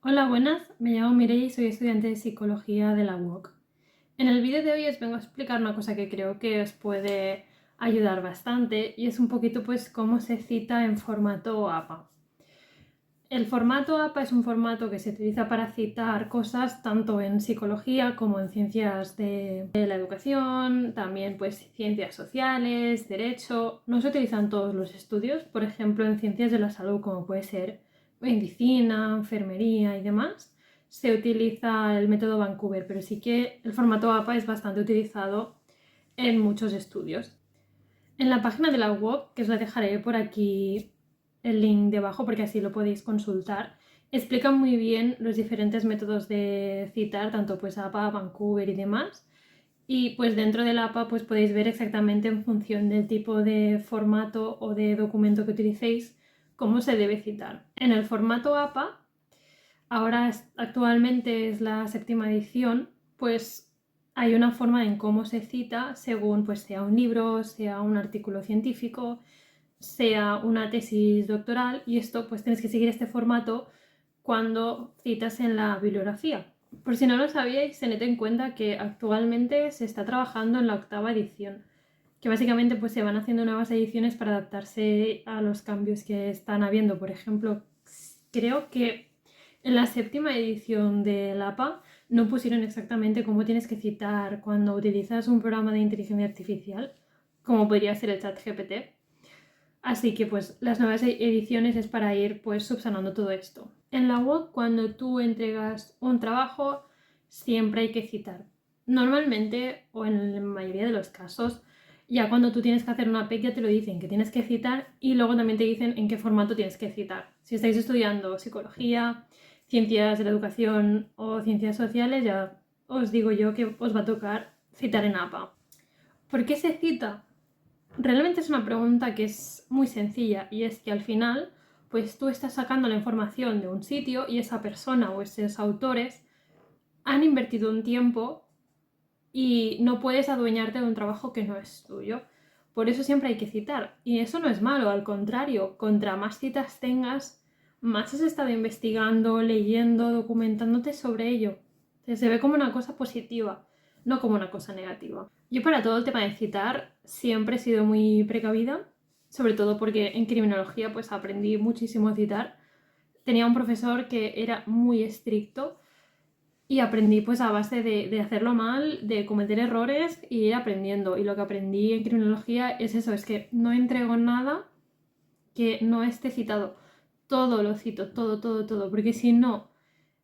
Hola, buenas, me llamo Mireia y soy estudiante de psicología de la UOC. En el vídeo de hoy os vengo a explicar una cosa que creo que os puede ayudar bastante y es un poquito pues cómo se cita en formato APA. El formato APA es un formato que se utiliza para citar cosas tanto en psicología como en ciencias de la educación, también pues ciencias sociales, derecho. No se utilizan todos los estudios, por ejemplo en ciencias de la salud como puede ser medicina, enfermería y demás. Se utiliza el método Vancouver, pero sí que el formato APA es bastante utilizado en muchos estudios. En la página de la UOC, que os la dejaré por aquí el link debajo porque así lo podéis consultar, explican muy bien los diferentes métodos de citar, tanto pues APA, Vancouver y demás. Y pues dentro del APA pues podéis ver exactamente en función del tipo de formato o de documento que utilicéis cómo se debe citar. En el formato APA, ahora actualmente es la séptima edición, pues hay una forma en cómo se cita según pues sea un libro, sea un artículo científico, sea una tesis doctoral, y esto pues tienes que seguir este formato cuando citas en la bibliografía. Por si no lo sabíais, tened en cuenta que actualmente se está trabajando en la octava edición, que básicamente pues se van haciendo nuevas ediciones para adaptarse a los cambios que están habiendo. Por ejemplo, creo que en la séptima edición del APA no pusieron exactamente cómo tienes que citar cuando utilizas un programa de inteligencia artificial, como podría ser el ChatGPT. Así que pues las nuevas ediciones es para ir pues subsanando todo esto. En la web, cuando tú entregas un trabajo, siempre hay que citar. Normalmente, o en la mayoría de los casos, ya cuando tú tienes que hacer una PEC ya te lo dicen que tienes que citar y luego también te dicen en qué formato tienes que citar. Si estáis estudiando psicología, ciencias de la educación o ciencias sociales, ya os digo yo que os va a tocar citar en APA. ¿Por qué se cita? Realmente es una pregunta que es muy sencilla, y es que al final pues tú estás sacando la información de un sitio y esa persona o esos autores han invertido un tiempo y no puedes adueñarte de un trabajo que no es tuyo. Por eso siempre hay que citar. Y eso no es malo, al contrario, contra más citas tengas, más has estado investigando, leyendo, documentándote sobre ello. Se ve como una cosa positiva, no como una cosa negativa. Yo para todo el tema de citar siempre he sido muy precavida, sobre todo porque en criminología pues aprendí muchísimo a citar. Tenía un profesor que era muy estricto y aprendí pues a base de hacerlo mal, de cometer errores y ir aprendiendo. Y lo que aprendí en criminología es eso, es que no entrego nada que no esté citado. Todo lo cito, todo, todo, todo, porque si no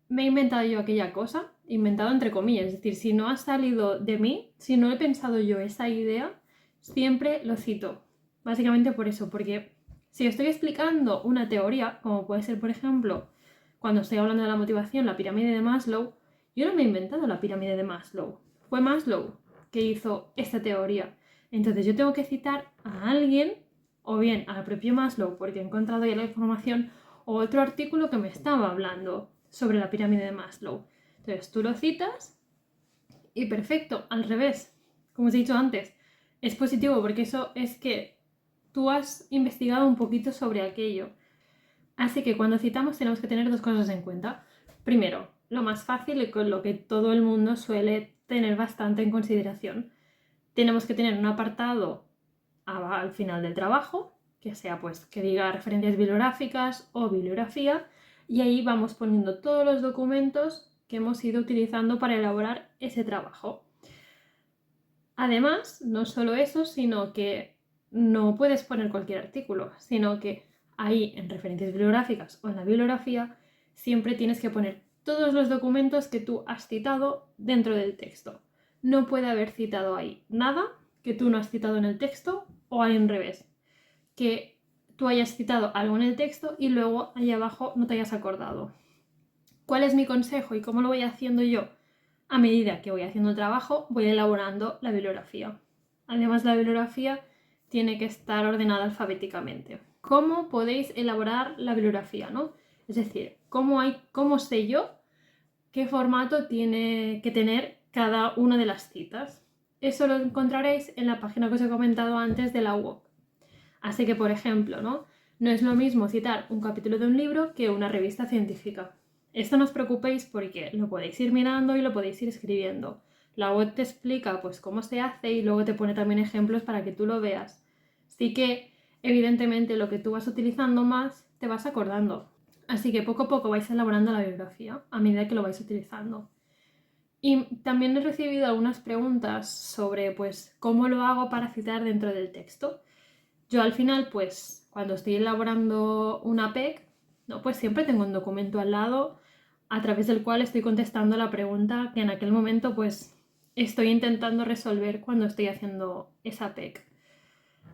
me he inventado yo aquella cosa, inventado entre comillas, es decir, si no ha salido de mí, si no he pensado yo esa idea, siempre lo cito. Básicamente por eso, porque si estoy explicando una teoría, como puede ser por ejemplo, cuando estoy hablando de la motivación, la pirámide de Maslow, yo no me he inventado la pirámide de Maslow, fue Maslow que hizo esta teoría. Entonces yo tengo que citar a alguien, o bien al propio Maslow, porque he encontrado ya la información, o otro artículo que me estaba hablando sobre la pirámide de Maslow. Entonces tú lo citas y perfecto, al revés, como os he dicho antes, es positivo porque eso es que tú has investigado un poquito sobre aquello. Así que cuando citamos tenemos que tener dos cosas en cuenta. Primero, lo más fácil y con lo que todo el mundo suele tener bastante en consideración. Tenemos que tener un apartado al final del trabajo, que sea pues que diga referencias bibliográficas o bibliografía, y ahí vamos poniendo todos los documentos que hemos ido utilizando para elaborar ese trabajo. Además, no solo eso, sino que no puedes poner cualquier artículo, sino que ahí en referencias bibliográficas o en la bibliografía siempre tienes que poner todos los documentos que tú has citado dentro del texto. No puede haber citado ahí nada que tú no has citado en el texto, o al revés, que tú hayas citado algo en el texto y luego ahí abajo no te hayas acordado. ¿Cuál es mi consejo y cómo lo voy haciendo yo? A medida que voy haciendo el trabajo, voy elaborando la bibliografía. Además, la bibliografía tiene que estar ordenada alfabéticamente. ¿Cómo podéis elaborar la bibliografía, no? Es decir, ¿cómo sé yo qué formato tiene que tener cada una de las citas? Eso lo encontraréis en la página que os he comentado antes de la UOC. Así que, por ejemplo, no es lo mismo citar un capítulo de un libro que una revista científica. Esto no os preocupéis porque lo podéis ir mirando y lo podéis ir escribiendo. La web te explica pues cómo se hace y luego te pone también ejemplos para que tú lo veas. Así que, evidentemente, lo que tú vas utilizando más, te vas acordando. Así que poco a poco vais elaborando la bibliografía a medida que lo vais utilizando. Y también he recibido algunas preguntas sobre pues cómo lo hago para citar dentro del texto. Yo al final, pues, cuando estoy elaborando una PEC, no, pues siempre tengo un documento al lado a través del cual estoy contestando la pregunta que en aquel momento, pues, estoy intentando resolver cuando estoy haciendo esa PEC.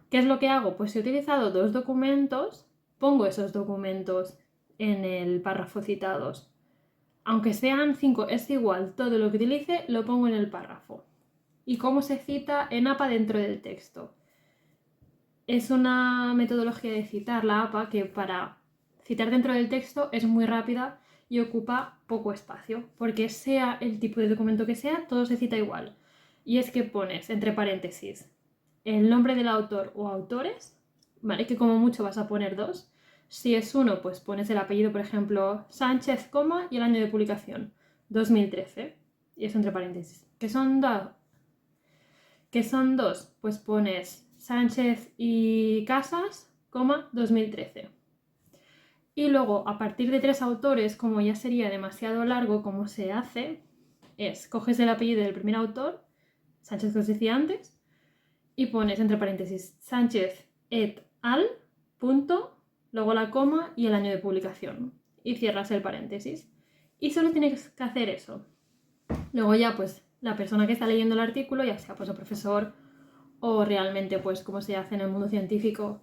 ¿Qué es lo que hago? Pues he utilizado dos documentos, pongo esos documentos en el párrafo citados. Aunque sean 5, es igual, todo lo que utilice lo pongo en el párrafo. ¿Y cómo se cita en APA dentro del texto? Es una metodología de citar, la APA, que para citar dentro del texto es muy rápida y ocupa poco espacio, porque sea el tipo de documento que sea, todo se cita igual. Y es que pones entre paréntesis el nombre del autor o autores, ¿vale? Que como mucho vas a poner dos. Si es uno, pues pones el apellido, por ejemplo, Sánchez, coma, y el año de publicación, 2013, y eso entre paréntesis. ¿Qué son dos? Pues pones Sánchez y Casas, coma, 2013. Y luego, a partir de 3 autores, como ya sería demasiado largo, como se hace, es, coges el apellido del primer autor, Sánchez que os decía antes, y pones entre paréntesis Sánchez et al, punto, luego la coma y el año de publicación. Y cierras el paréntesis. Y solo tienes que hacer eso. Luego ya, pues, la persona que está leyendo el artículo, ya sea pues el profesor o realmente, pues, como se hace en el mundo científico,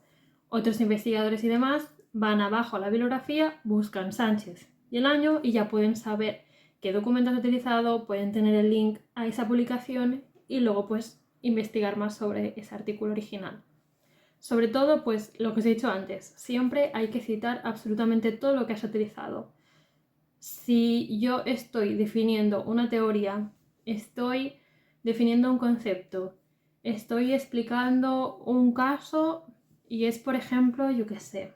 otros investigadores y demás, van abajo a la bibliografía, buscan Sánchez y el año y ya pueden saber qué documento has utilizado, pueden tener el link a esa publicación y luego, pues, investigar más sobre ese artículo original. Sobre todo, pues, lo que os he dicho antes, siempre hay que citar absolutamente todo lo que has utilizado. Si yo estoy definiendo una teoría, estoy definiendo un concepto, estoy explicando un caso y es, por ejemplo, yo qué sé,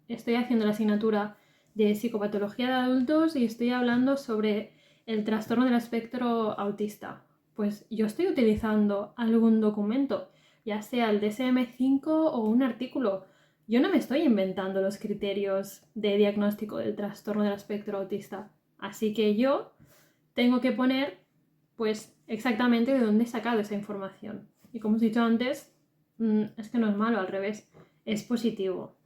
estoy haciendo la asignatura de psicopatología de adultos y estoy hablando sobre el trastorno del espectro autista. Pues yo estoy utilizando algún documento, ya sea el DSM-5 o un artículo. Yo no me estoy inventando los criterios de diagnóstico del trastorno del espectro autista. Así que yo tengo que poner, pues, exactamente de dónde he sacado esa información. Y como os he dicho antes, es que no es malo, al revés, es positivo.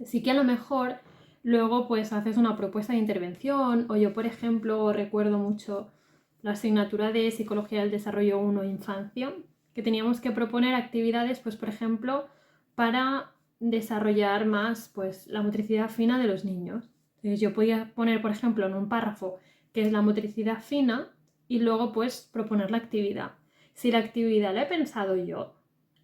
Sí que a lo mejor luego pues haces una propuesta de intervención o yo por ejemplo recuerdo mucho la asignatura de Psicología del Desarrollo 1 Infancia que teníamos que proponer actividades pues por ejemplo para desarrollar más pues la motricidad fina de los niños. Entonces yo podía poner por ejemplo en un párrafo que es la motricidad fina y luego pues proponer la actividad. Si la actividad la he pensado yo,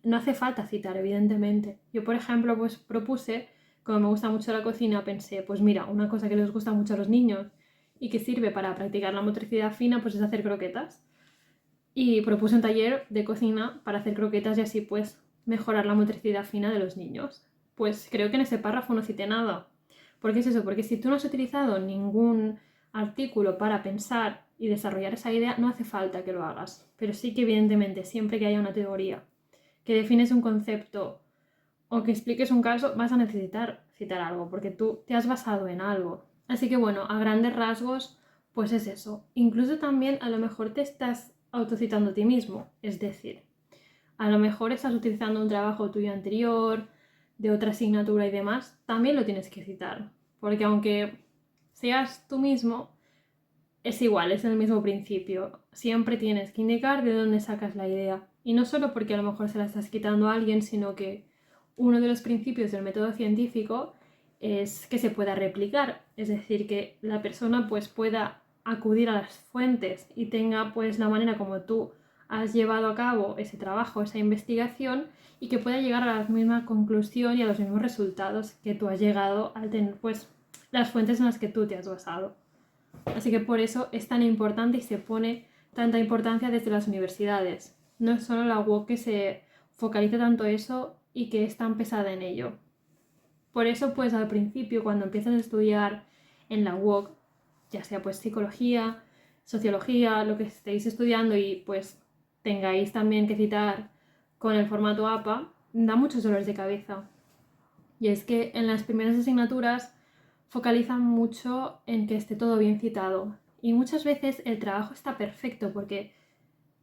no hace falta citar evidentemente. Yo por ejemplo pues propuse, como me gusta mucho la cocina, pensé, pues mira, una cosa que les gusta mucho a los niños y que sirve para practicar la motricidad fina, pues es hacer croquetas. Y propuse un taller de cocina para hacer croquetas y así pues mejorar la motricidad fina de los niños. Pues creo que en ese párrafo no cité nada. ¿Por qué es eso? Porque si tú no has utilizado ningún artículo para pensar y desarrollar esa idea, no hace falta que lo hagas. Pero sí que evidentemente siempre que haya una teoría, que defines un concepto o que expliques un caso, vas a necesitar citar algo, porque tú te has basado en algo. Así que bueno, a grandes rasgos, pues es eso. Incluso también a lo mejor te estás autocitando a ti mismo, es decir, a lo mejor estás utilizando un trabajo tuyo anterior, de otra asignatura y demás, también lo tienes que citar, porque aunque seas tú mismo, es igual, es el mismo principio. Siempre tienes que indicar de dónde sacas la idea. Y no solo porque a lo mejor se la estás quitando a alguien, sino que uno de los principios del método científico es que se pueda replicar. Es decir, que la persona pues pueda acudir a las fuentes y tenga pues la manera como tú has llevado a cabo ese trabajo, esa investigación y que pueda llegar a la misma conclusión y a los mismos resultados que tú has llegado al tener pues las fuentes en las que tú te has basado. Así que por eso es tan importante y se pone tanta importancia desde las universidades. No es solo la UOC que se focaliza tanto eso y que es tan pesada en ello. Por eso, pues al principio, cuando empiezas a estudiar en la UOC, ya sea pues psicología, sociología, lo que estéis estudiando y pues tengáis también que citar con el formato APA, da muchos dolores de cabeza. Y es que en las primeras asignaturas focalizan mucho en que esté todo bien citado. Y muchas veces el trabajo está perfecto porque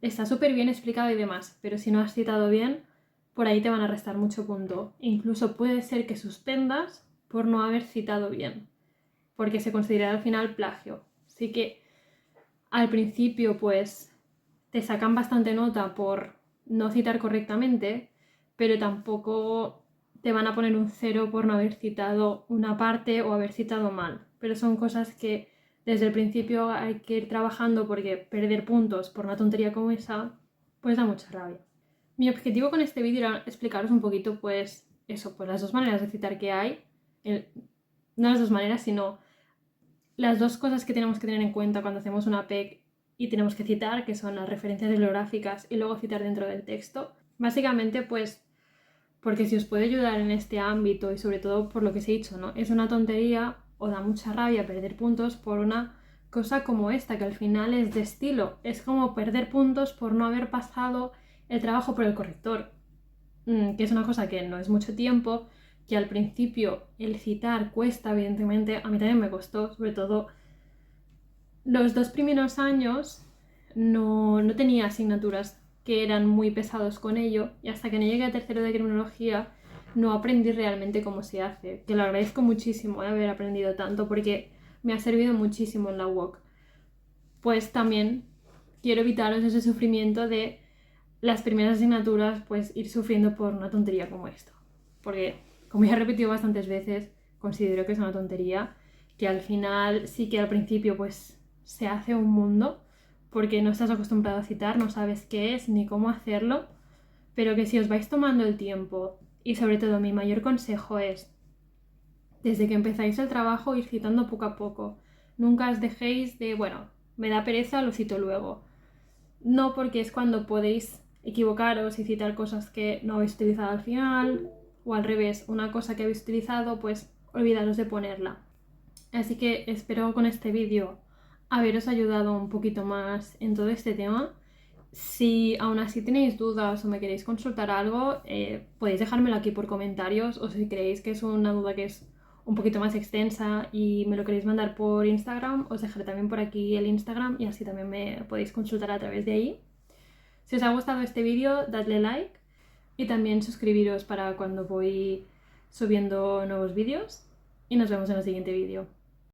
está súper bien explicado y demás, pero si no has citado bien, por ahí te van a restar mucho punto. Incluso puede ser que suspendas por no haber citado bien, porque se considera al final plagio. Así que al principio pues te sacan bastante nota por no citar correctamente, pero tampoco te van a poner un 0 por no haber citado una parte o haber citado mal. Pero son cosas que desde el principio hay que ir trabajando porque perder puntos por una tontería como esa, pues da mucha rabia. Mi objetivo con este vídeo era explicaros un poquito, pues eso, pues las dos maneras de citar que hay. No las dos maneras, sino las dos cosas que tenemos que tener en cuenta cuando hacemos una PEC y tenemos que citar, que son las referencias bibliográficas y luego citar dentro del texto. Básicamente, pues, porque si os puede ayudar en este ámbito y sobre todo por lo que os he dicho, ¿no? Es una tontería o da mucha rabia perder puntos por una cosa como esta, que al final es de estilo. Es como perder puntos por no haber pasado el trabajo por el corrector, que es una cosa que no es mucho tiempo, que al principio el citar cuesta, evidentemente, a mí también me costó, sobre todo los 2 primeros años no tenía asignaturas que eran muy pesados con ello y hasta que no llegué a tercero de criminología no aprendí realmente cómo se hace, que lo agradezco muchísimo haber aprendido tanto porque me ha servido muchísimo en la UOC. Pues también quiero evitaros ese sufrimiento de las primeras asignaturas pues ir sufriendo por una tontería como esto, porque como ya he repetido bastantes veces, considero que es una tontería, que al final sí que al principio pues se hace un mundo porque no estás acostumbrado a citar, no sabes qué es ni cómo hacerlo, pero que si os vais tomando el tiempo y sobre todo mi mayor consejo es desde que empezáis el trabajo ir citando poco a poco, nunca os dejéis de, bueno, me da pereza, lo cito luego. No, porque es cuando podéis equivocaros y citar cosas que no habéis utilizado al final, o al revés, una cosa que habéis utilizado, pues olvidaros de ponerla. Así que espero con este vídeo haberos ayudado un poquito más en todo este tema. Si aún así tenéis dudas o me queréis consultar algo, podéis dejármelo aquí por comentarios, o si creéis que es una duda que es un poquito más extensa y me lo queréis mandar por Instagram, os dejaré también por aquí el Instagram y así también me podéis consultar a través de ahí. Si os ha gustado este vídeo, dadle like y también suscribiros para cuando voy subiendo nuevos vídeos y nos vemos en el siguiente vídeo.